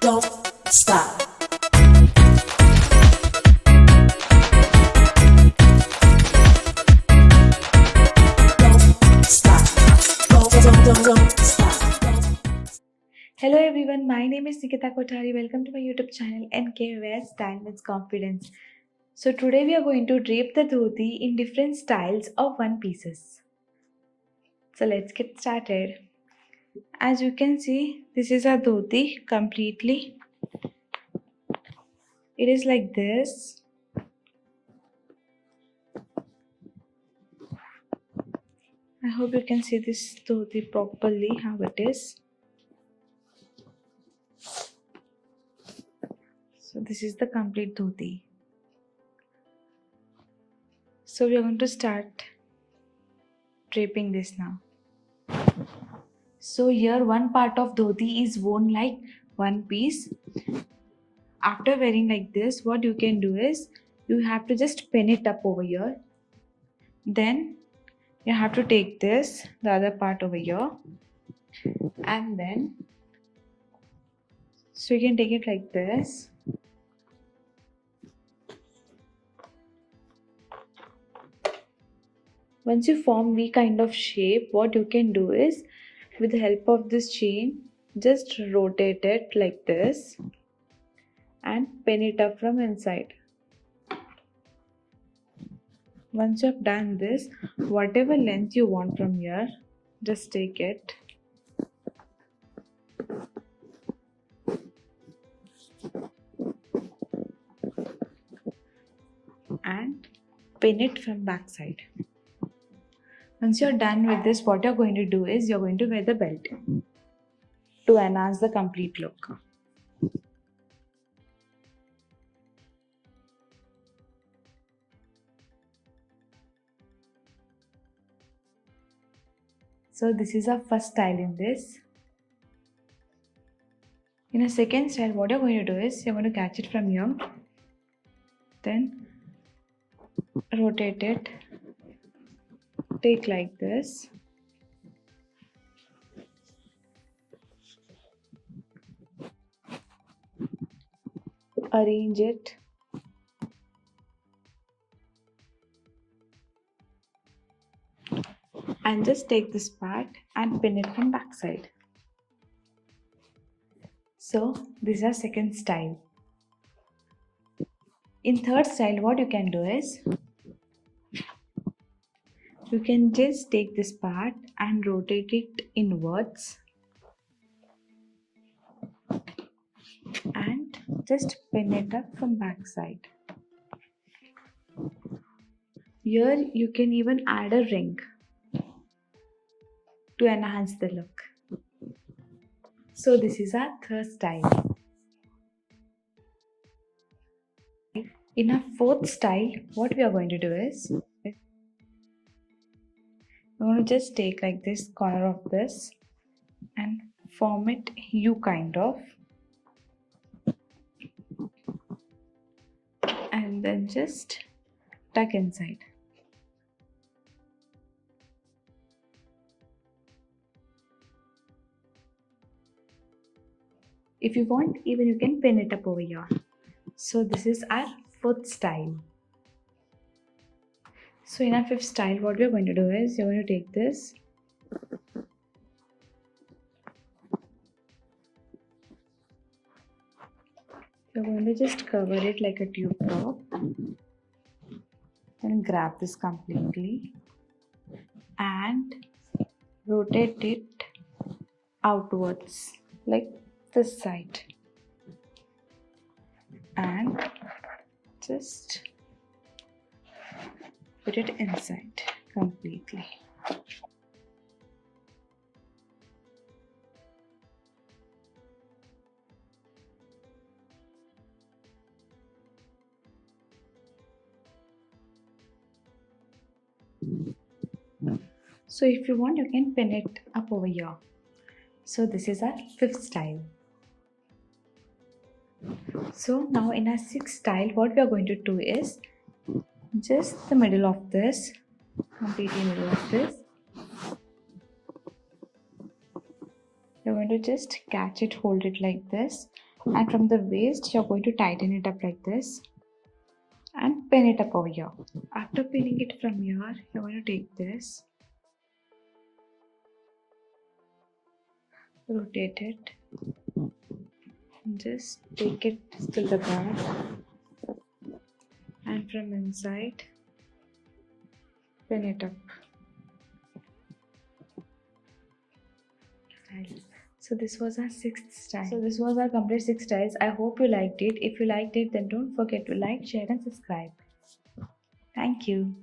don't stop. Don't stop. Don't stop. Hello everyone, my name is Nikita Kothari. Welcome to my YouTube channel NKWS Style with Confidence. So today we are going to drape the dhoti in different styles of one pieces. So let's get started. As you can see, this is a dhoti completely. It is like this. I hope you can see this dhoti properly how it is. So this is the complete dhoti. So we are going to start draping this now. So here one part of dhoti is worn like one piece. After wearing like this, what you can do is you have to just pin it up over here. Then you have to take this, the other part over here, and then so you can take it like this. Once you form V kind of shape, what you can do is with the help of this chain, just rotate it like this and pin it up from inside. Once you have done this, whatever length you want from here, just take it and pin it from back side. Once you're done with this, what you're going to do is you're going to wear the belt to enhance the complete look. So this is our first style in this. In a second style, what you're going to do is you're going to catch it from here, then rotate it, take like this, arrange it, and just take this part and pin it from back side. So this is our second style. In third style, what you can do is you can just take this part and rotate it inwards and just pin it up from back side. Here you can even add a ring to enhance the look. So this is our third style. In our fourth style, what we are going to do is we're going to just take like this corner of this and form it U kind of, and then just tuck inside. If you want, even you can pin it up over here. So this is our fourth style. So in our fifth style, what we're going to do is you're going to take this, you're going to just cover it like a tube top, then grab this completely and rotate it outwards like this side and just put it inside completely. So if you want, you can pin it up over here. So this is our fifth style. So now in our sixth style, what we are going to do is just the middle of this, completely middle of this. You're going to just catch it, hold it like this And from the waist, you're going to tighten it up like this and pin it up over here. After pinning it from here, you're going to take this, rotate it, and just take it to the back, and from inside, pin it up. So this was our sixth style. So this was our complete 6 styles. I hope you liked it. If you liked it, then don't forget to like, share and subscribe. Thank you.